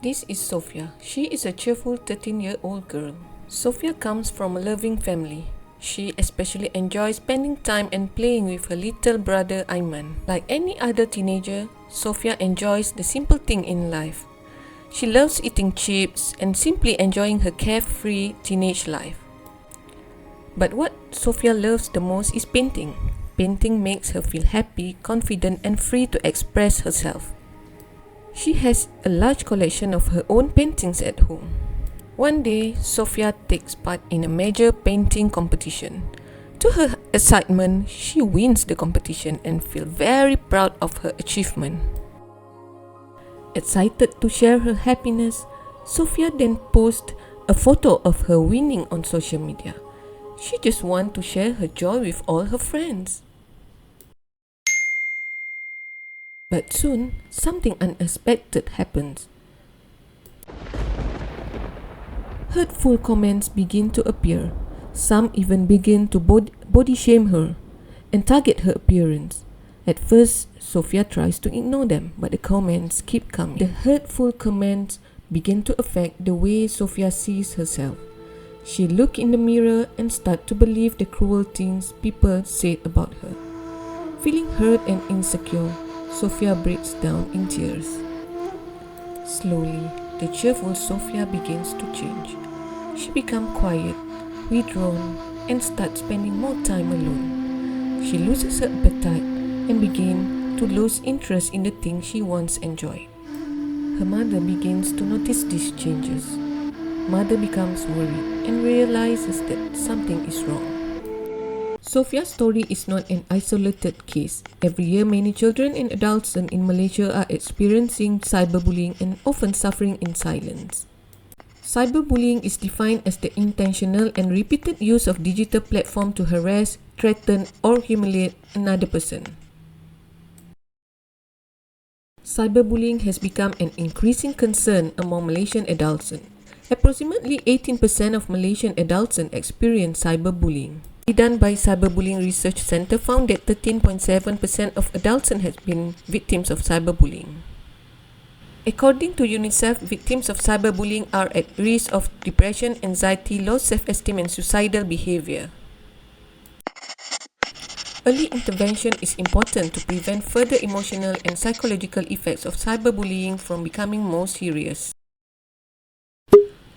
This is Sophia. She is a cheerful 13-year-old girl. Sophia comes from a loving family. She especially enjoys spending time and playing with her little brother Aiman. Like any other teenager, Sophia enjoys the simple thing in life. She loves eating chips and simply enjoying her carefree teenage life. But what Sophia loves the most is painting. Painting makes her feel happy, confident, and free to express herself. She has a large collection of her own paintings at home. One day, Sophia takes part in a major painting competition. To her excitement, she wins the competition and feels very proud of her achievement. Excited to share her happiness, Sophia then posts a photo of her winning on social media. She just wants to share her joy with all her friends. But soon, something unexpected happens. Hurtful comments begin to appear. Some even begin to body shame her and target her appearance. At first, Sophia tries to ignore them, but the comments keep coming. The hurtful comments begin to affect the way Sophia sees herself. She looks in the mirror and starts to believe the cruel things people said about her. Feeling hurt and insecure, Sophia breaks down in tears. Slowly, the cheerful Sophia begins to change. She becomes quiet, withdrawn, and starts spending more time alone. She loses her appetite and begins to lose interest in the things she once enjoyed. Her mother begins to notice these changes. Mother becomes worried and realizes that something is wrong. Sophia's story is not an isolated case. Every year, many children and adults in Malaysia are experiencing cyberbullying and often suffering in silence. Cyberbullying is defined as the intentional and repeated use of digital platforms to harass, threaten, or humiliate another person. Cyberbullying has become an increasing concern among Malaysian adults. Approximately 18% of Malaysian adults experience cyberbullying. Done by Cyberbullying Research Centre found that 13.7% of adults have been victims of cyberbullying. According to UNICEF, victims of cyberbullying are at risk of depression, anxiety, low self-esteem, and suicidal behavior. Early intervention is important to prevent further emotional and psychological effects of cyberbullying from becoming more serious.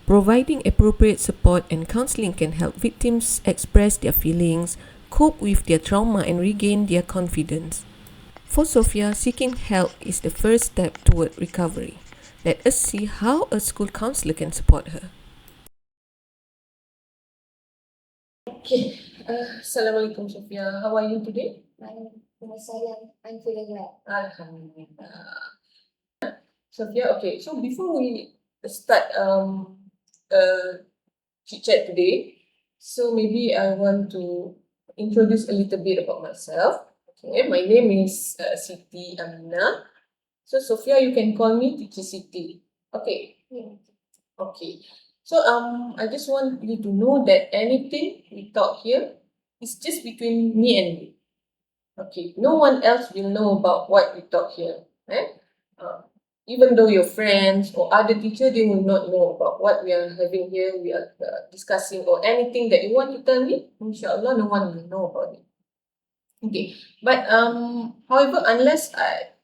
Providing appropriate support and counselling can help victims express their feelings, cope with their trauma, and regain their confidence. For Sophia, seeking help is the first step toward recovery. Let us see how a school counsellor can support her. Okay, Assalamualaikum Sophia. How are you today? I'm feeling well. Alhamdulillah. Sophia, okay, so before we start chit chat today, so maybe I want to introduce a little bit about myself. Okay, my name is Siti Amina. So Sophia, you can call me Teacher Siti. Okay. Yeah. Okay. So I just want you to know that anything we talk here is just between me and you. Okay. No one else will know about what we talk here. Even though your friends or other teacher, they will not know about what we are having here, we are discussing, or anything that you want to tell me. Inshallah, no one will know about it. Okay, but however, unless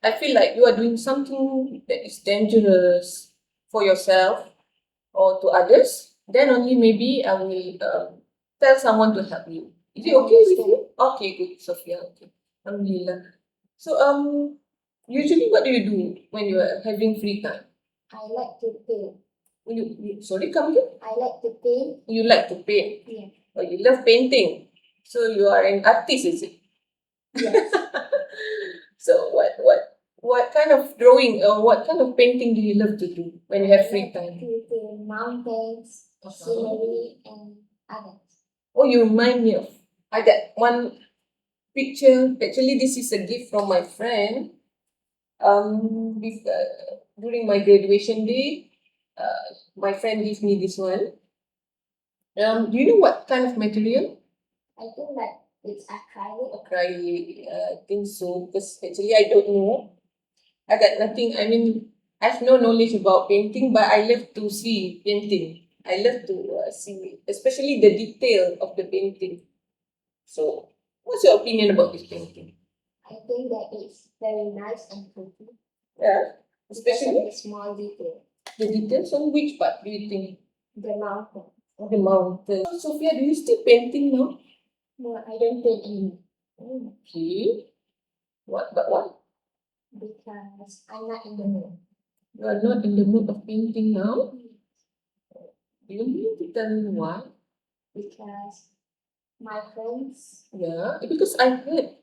I feel like you are doing something that is dangerous for yourself or to others, then only maybe I will tell someone to help you. Is it okay with you? Okay, good, Sophia. Okay, Alhamdulillah. So usually what do you do when you are having free time? I like to paint. Sorry, come again. I like to paint. You like to paint. Yeah. Or you love painting. So you are an artist, is it? Yes. So what kind of drawing or what kind of painting do you love to do when you have free time? To paint mountains, scenery, and others. Oh, you remind me of I got one picture. Actually, this is a gift from my friend. During my graduation day, my friend gave me this one. Do you know what kind of material? I think that it's acrylic. Acrylic. I think so because actually I don't know. I got nothing. I mean, I have no knowledge about painting, but I love to see painting. I love to see, especially the detail of the painting. So, what's your opinion about this painting? I think that it's very nice and pretty. Yeah, Because of especially the small detail. the details on which part do you think? The mountain. The mountain. Sophia, do you still painting now? No, I don't paint anymore. Okay. What? Because I'm not in the mood. You are not in the mood of painting now? Do you mean to tell me why? Because my friends, Yeah, because I heard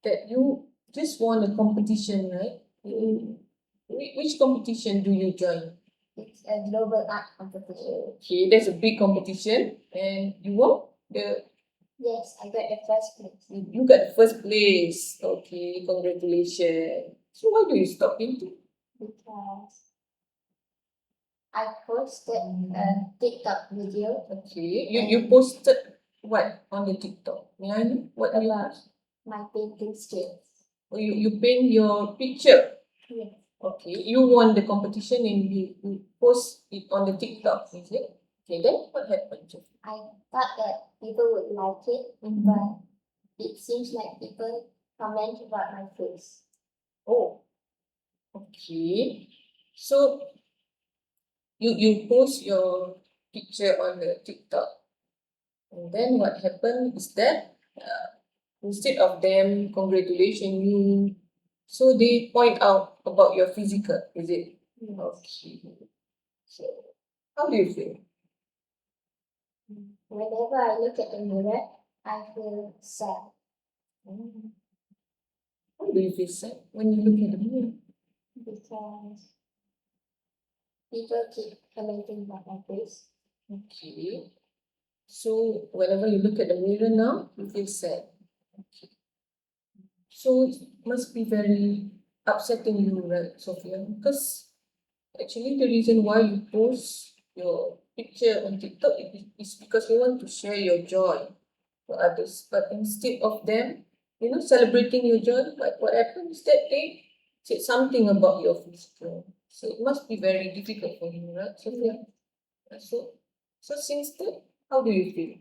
that you just won a competition, right? Which competition do you join? it's a global art competition. Okay, there's a big competition and you won the Yes, I got the first place. you got first place. Okay, congratulations. So why do you stop painting? Because I posted a TikTok video Okay, you posted what on the TikTok? May I know what you about post? my painting skills. Oh, you paint your picture. Yes. Okay, you won the competition and you post it on the TikTok, is it? Okay, then what happened? I thought that people would like it, but it seems like people comment about my face. Oh, okay. So you post your picture on the TikTok, and then what happened is that instead of them congratulating you, so they point out about your physical, is it? Okay. So how do you feel? Whenever I look at the mirror, I feel sad. How do you feel sad when you look at the mirror? Because people keep commenting about my face. Okay. So whenever you look at the mirror now, you feel sad. Okay. So it must be very upsetting you, right, Sophia? Because actually the reason why you post your picture on TikTok is because you want to share your joy to others. But instead of them, celebrating your joy, what happens is that they said something about your physical. So it must be very difficult for you, right, Sophia? So since then, how do you feel?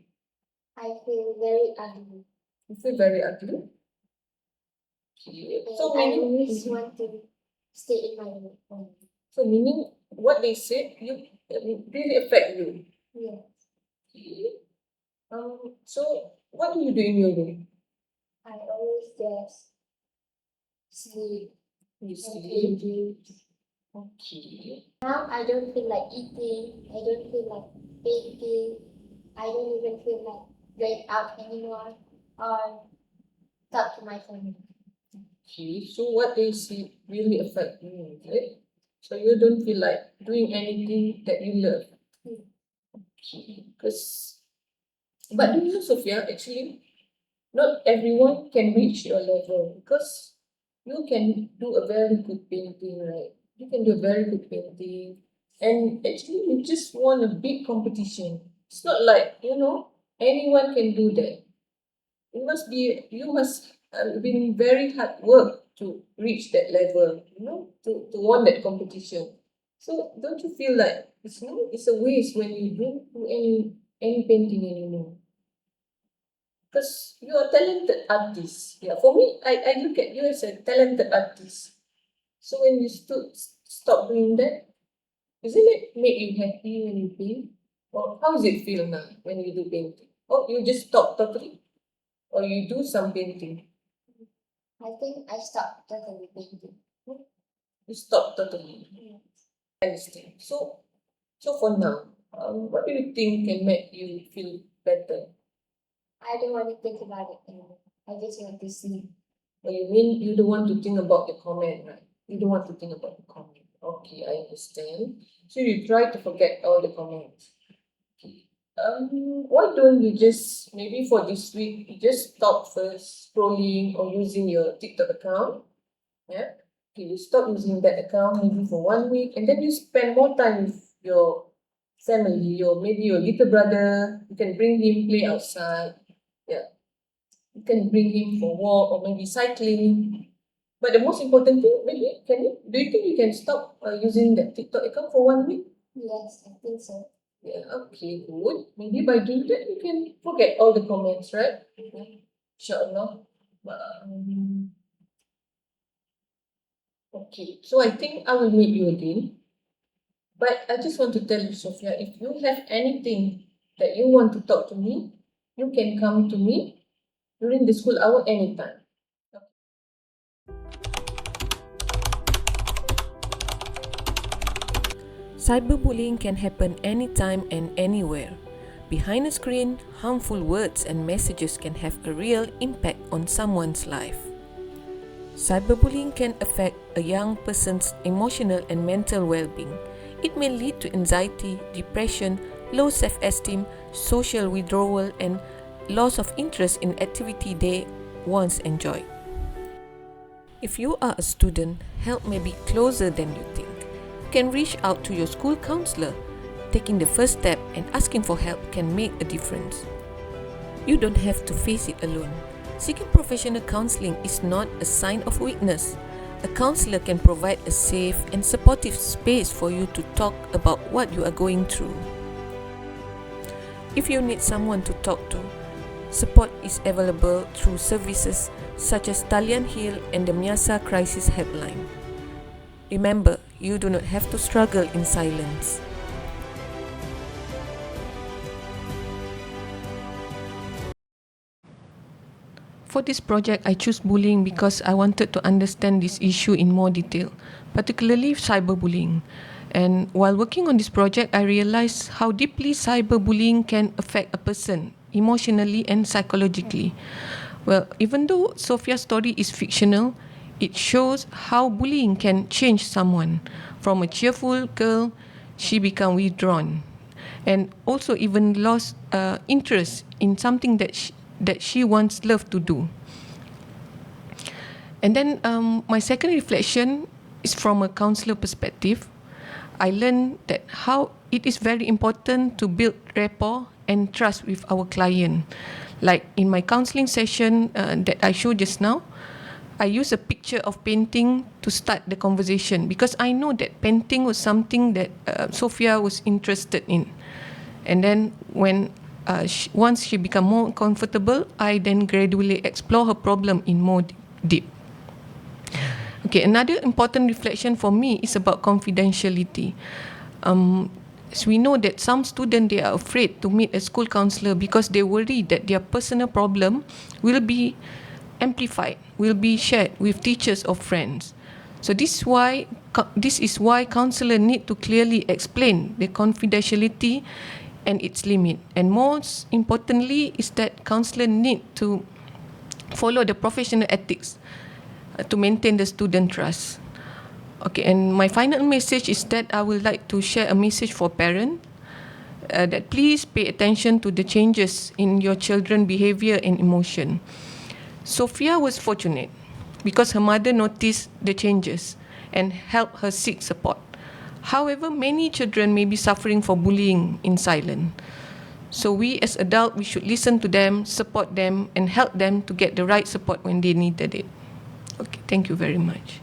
I feel very ugly. You feel very ugly? Okay. So I meaning, always want to stay in my room. so meaning what they said, it really affect you. Yes. Okay. So what do you do in your room? I always just sleep You and sleep. play games. Okay. Now I don't feel like eating. I don't feel like baking. I don't even feel like going out anymore or talk to my family. Okay. So what they say really affect you, right? So you don't feel like doing anything that you love. Okay. But you know, Sophia, actually, not everyone can reach your level because you can do a very good painting, right? You can do a very good painting, and actually, you just won a big competition. It's not like anyone can do that. You must been very hard work to reach that level, to won that competition. So don't you feel like it's a waste when you don't do any painting anymore? Because you're a talented artist. Yeah, for me, I look at you as a talented artist. So when you stop doing that, isn't it make you happy when you paint? Or how does it feel now when you do painting? Or you just stop totally? Or you do some painting? I think I stopped totally painting. You stop totally. I understand. So for now, what do you think can make you feel better? I don't want to think about it anymore. I just want to sleep. Or you mean you don't want to think about the comment, right? You don't want to think about the comment. Okay, I understand. So you try to forget all the comments. Why don't you just maybe for this week you just stop first scrolling or using your TikTok account? Yeah. Okay, you stop using that account maybe for 1 week and then you spend more time with your family, maybe your little brother. You can bring him play outside. Yeah. You can bring him for walk or maybe cycling. But the most important thing, maybe, do you think you can stop using that TikTok account for 1 week? Yes, I think so. Yeah, okay, good. Maybe by doing that, you can forget all the comments, right? Inshallah. Um, okay, so I think I will meet you again. But I just want to tell you, Sophia, if you have anything that you want to talk to me, you can come to me during the school hour anytime. Cyberbullying can happen anytime and anywhere. Behind a screen, harmful words and messages can have a real impact on someone's life. Cyberbullying can affect a young person's emotional and mental well-being. It may lead to anxiety, depression, low self-esteem, social withdrawal, and loss of interest in activity they once enjoyed. If you are a student, help may be closer than you think. You can reach out to your school counselor. Taking the first step and asking for help can make a difference. You don't have to face it alone. Seeking professional counseling is not a sign of weakness. A counselor can provide a safe and supportive space for you to talk about what you are going through. If you need someone to talk to, support is available through services such as Talian Hill and the Miasa Crisis Helpline. Remember, you do not have to struggle in silence. For this project, I chose bullying because I wanted to understand this issue in more detail, particularly cyberbullying. And while working on this project, I realized how deeply cyberbullying can affect a person emotionally and psychologically. Well, even though Sophia's story is fictional, it shows how bullying can change someone. From a cheerful girl, she became withdrawn and also even lost interest in something that she once loved to do. And then my second reflection is from a counselor perspective. I learned that how it is very important to build rapport and trust with our client. Like in my counseling session that I showed just now, I use a picture of painting to start the conversation because I know that painting was something that Sophia was interested in. And then when once she become more comfortable, I then gradually explore her problem in more deep. Okay, another important reflection for me is about confidentiality. So we know that some students, they are afraid to meet a school counselor because they worry that their personal problem will be amplified, will be shared with teachers or friends. So this is why counselor need to clearly explain the confidentiality and its limit. And most importantly is that counselor need to follow the professional ethics to maintain the student trust. Okay, and my final message is that I would like to share a message for parents that please pay attention to the changes in your children's behavior and emotion. Sophia was fortunate because her mother noticed the changes and helped her seek support. However, many children may be suffering for bullying in silence. So we as adults, we should listen to them, support them, and help them to get the right support when they needed it. Okay, thank you very much.